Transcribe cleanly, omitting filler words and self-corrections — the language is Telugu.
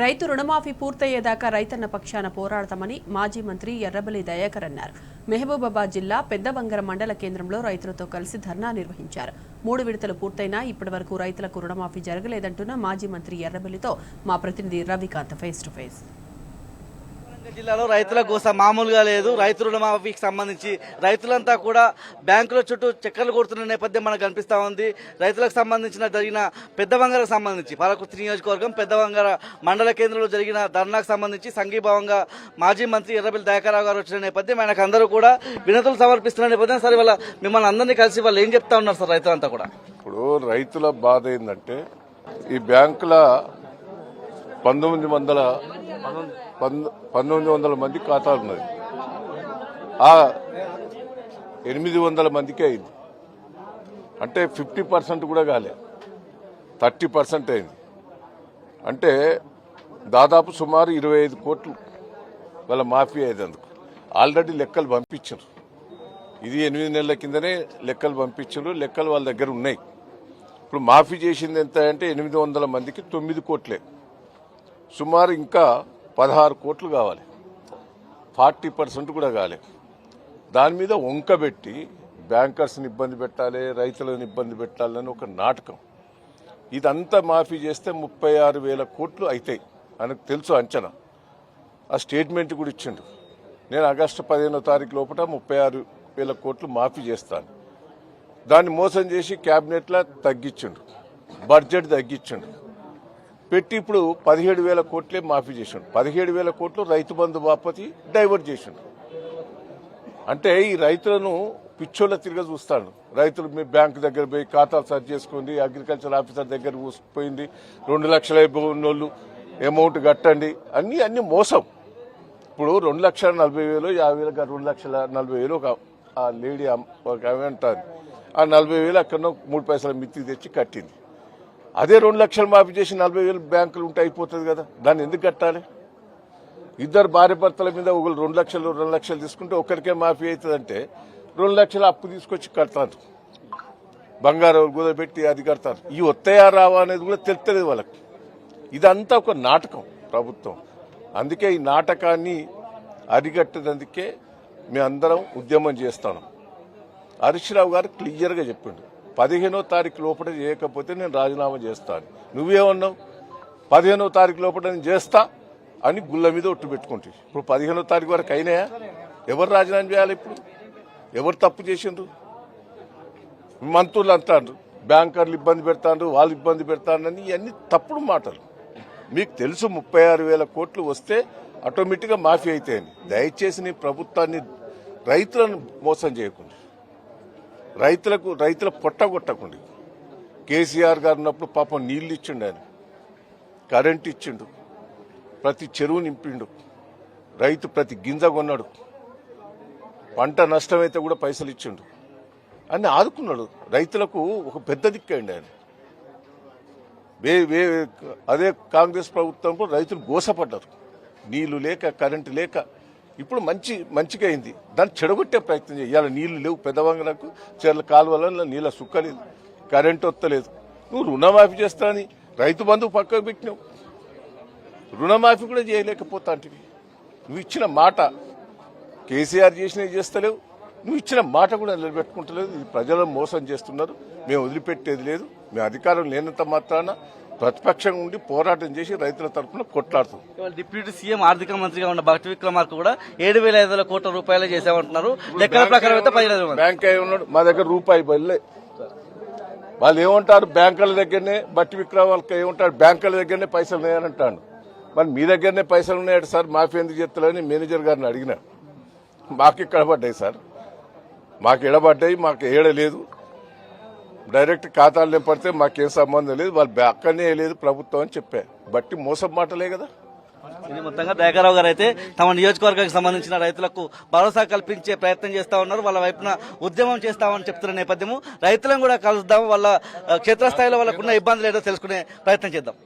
రైతు రుణమాఫీ పూర్తయ్యేదాకా రైతన్న పక్షాన పోరాడతామని మాజీ మంత్రి ఎర్రబెల్లి దయాకర్ అన్నారు. మహబూబాబాద్ జిల్లా పెద్దవంగర మండల కేంద్రంలో రైతులతో కలిసి ధర్నా నిర్వహించారు. 3 విడతలు పూర్తయినా ఇప్పటివరకు రైతులకు రుణమాఫీ జరగలేదంటున్న మాజీ మంత్రి ఎర్రబెల్లితో మా ప్రతినిధి రవికాంత్ ఫేస్ టు ఫేస్. జిల్లాలో రైతుల కోసం మామూలుగా లేదు. రైతు రుణమాఫీకి సంబంధించి రైతులంతా కూడా బ్యాంకుల చుట్టూ చక్కర్లు కొడుతున్న నేపథ్యం మనకు కనిపిస్తా ఉంది. రైతులకు సంబంధించిన జరిగిన పెద్దవంగరకు సంబంధించి పాలకుర్తి నియోజకవర్గం పెద్దవంగర మండల కేంద్రంలో జరిగిన ధర్నాకు సంబంధించి సంఘీభావంగా మాజీ మంత్రి ఎర్రబెల్లి దయాకర్ గారు వచ్చిన నేపథ్యం ఆయనకు అందరూ కూడా వినతులు సమర్పిస్తున్న నేపథ్యం. సరే, వాళ్ళ మిమ్మల్ని అందరినీ కలిసి వాళ్ళు ఏం చెప్తా ఉన్నారు సార్ రైతులంతా కూడా? ఇప్పుడు రైతుల బాధ ఏంటంటే ఈ బ్యాంకుల 1900 మంది ఖాతాలు ఉన్నది. ఆ 800 మందికి అయింది. అంటే 50% కూడా కాలే, 30% అయింది. అంటే దాదాపు సుమారు 25 కోట్లు వాళ్ళ మాఫీ అయ్యేందుకు ఆల్రెడీ లెక్కలు పంపించారు. ఇది 8 నెలల కిందనే లెక్కలు పంపించారు. లెక్కలు వాళ్ళ దగ్గర ఉన్నాయి. ఇప్పుడు మాఫీ చేసింది ఎంత అంటే 800 మందికి 9 కోట్లే. సుమారు ఇంకా 16 కోట్లు కావాలి. 40% కూడా కాలే. దాని మీద వంకబెట్టి బ్యాంకర్స్ని ఇబ్బంది పెట్టాలి, రైతులను ఇబ్బంది పెట్టాలని ఒక నాటకం. ఇదంతా మాఫీ చేస్తే 36,000 కోట్లు అవుతాయి మనకు తెలుసు అంచనా. ఆ స్టేట్మెంట్ కూడా ఇచ్చిండు. నేను ఆగస్టు 15వ తారీఖు లోపల 36,000 కోట్లు మాఫీ చేస్తాను. దాన్ని మోసం చేసి క్యాబినెట్లో తగ్గించిండు, బడ్జెట్ తగ్గించిండు పెట్టి ఇప్పుడు 17,000 కోట్లే మాఫీ చేసిండు. 17,000 కోట్లు రైతు బంధు బాపతి డైవర్ట్ చేసిండు. అంటే ఈ రైతులను పిచ్చోళ్ళ తిరిగి చూస్తాడు. రైతులు మీ బ్యాంకు దగ్గర పోయి ఖాతాలు సర్చ్ చేసుకోండి, అగ్రికల్చర్ ఆఫీసర్ దగ్గర పోయింది, 2 లక్షల ఉన్నోళ్ళు అమౌంట్ కట్టండి, అన్ని మోసం. ఇప్పుడు 2,40,000 50,000 2,40,000 ఒక ఆ లేడీ అంటారు. ఆ 40,000 అక్కడ 3 పైసల మిత్తి తెచ్చి కట్టింది. అదే 2 లక్షలు మాఫీ చేసి 40,000 బ్యాంకులు ఉంటే అయిపోతుంది కదా. దాన్ని ఎందుకు కట్టాలి? ఇద్దరు భార్య భర్తల మీద ఒకరు 2 లక్షలు తీసుకుంటే ఒకరికే మాఫీ అవుతుందంటే 2 లక్షలు అప్పు తీసుకొచ్చి కడతారు, బంగారం కుదరబెట్టి అది కడతారు. ఈ ఒత్తయా రావా అనేది కూడా తెలుస్తలేదు వాళ్ళకి. ఇదంతా ఒక నాటకం ప్రభుత్వం. అందుకే ఈ నాటకాన్ని అరిగట్టేందుకే మేమందరం ఉద్యమం చేస్తాం. హరీష్ రావు గారు క్లియర్గా చెప్పిండు, 15వ తారీఖు లోపల చేయకపోతే నేను రాజీనామా చేస్తాను. నువ్వేమన్నావు? 15వ తారీఖు లోపల నేను చేస్తా అని గుళ్ళ మీద ఒట్టు పెట్టుకుంటే ఇప్పుడు 15వ తారీఖు వరకు అయినాయా? ఎవరు రాజీనామా చేయాలి? ఇప్పుడు ఎవరు తప్పు చేసిండ్రు? మంత్రులు అంటారు బ్యాంకర్లు ఇబ్బంది పెడతారు, వాళ్ళు ఇబ్బంది పెడతారని. ఇవన్నీ తప్పుడు మాటలు. మీకు తెలుసు 36,000 కోట్లు వస్తే ఆటోమేటిక్గా మాఫీ అవుతాయని. దయచేసి నీ ప్రభుత్వాన్ని రైతులను మోసం చేయకుండా, రైతుల పొట్టగొట్టకుండా. కేసీఆర్ గారు ఉన్నప్పుడు పాపం నీళ్లు ఇచ్చిండు, ఆయన కరెంట్ ఇచ్చిండు, ప్రతి చెరువు నింపిండు, రైతు ప్రతి గింజ కొన్నాడు, పంట నష్టమైతే కూడా పైసలు ఇచ్చిండు, అన్ని ఆదుకున్నాడు. రైతులకు ఒక పెద్ద దిక్కండి ఆయన. అదే కాంగ్రెస్ ప్రభుత్వంలో రైతులు గోసపడ్డారు, నీళ్లు లేక కరెంటు లేక. ఇప్పుడు మంచిగా అయింది. దాన్ని చెడగొట్టే ప్రయత్నం చేయాలి. నీళ్లు లేవు పెద్దవంగలకు, చెర్ల కాలువలలో నీళ్ళ సుక్కలేదు, కరెంటు వస్తలేదు. నువ్వు రుణమాఫీ చేస్తానని రైతు బంధువు పక్కకు పెట్టినావు, రుణమాఫీ కూడా చేయలేకపోతా అంటే నువ్వు ఇచ్చిన మాట. కేసీఆర్ చేసినవి చేస్తలేవు, నువ్వు ఇచ్చిన మాట కూడా నిలబెట్టుకుంటలేదు. ఇది ప్రజలను మోసం చేస్తున్నారు. మేము వదిలిపెట్టేది లేదు. మేము అధికారం లేనంత మాత్రాన ప్రతిపక్షంగా ఉండి పోరాటం చేసి రైతుల తరఫున కొట్లాడుతుంది. డిప్యూటీ సీఎం ఆర్థిక మంత్రిగా ఉన్న భక్తి విక్రమార్క కూడా 7,500 కోట్ల రూపాయలు చేసామంటున్నారు. లెక్కల ప్రకారం అయితే 15,000 బ్యాంక్ అయి ఉన్నాడు. మా దగ్గర రూపాయి బయలులే. వాళ్ళు ఏమంటారు? బ్యాంకుల దగ్గరనే భక్తి విక్రమార్క ఏమంటారు? బ్యాంకుల దగ్గరనే పైసలు ఉన్నాయని. మరి మీ దగ్గరనే పైసలు ఉన్నాయట సార్, మాఫీ ఎందుకు చేస్తారని మేనేజర్ గారిని అడిగినా. మాకు ఇక్కడ పడ్డాయి సార్, మాకు ఎడబడ్డాయి, మాకు ఏడలేదు. డైరెక్ట్ ఖాతాలు నింపడితే మాకేం సంబంధం లేదు, వాళ్ళు అక్కడనే లేదు ప్రభుత్వం అని చెప్పా. బట్టి మోసం మాటలే కదా. ఇది మొత్తంగా దయాకర్రావు గారు అయితే తమ నియోజకవర్గానికి సంబంధించిన రైతులకు భరోసా కల్పించే ప్రయత్నం చేస్తా ఉన్నారు. వాళ్ళ వైపున ఉద్యమం చేస్తామని చెప్తున్న నేపథ్యము రైతులను కూడా కలుద్దాం, వాళ్ళ క్షేత్రస్థాయిలో వాళ్ళకున్న ఇబ్బందులు ఏదో తెలుసుకునే ప్రయత్నం చేద్దాం.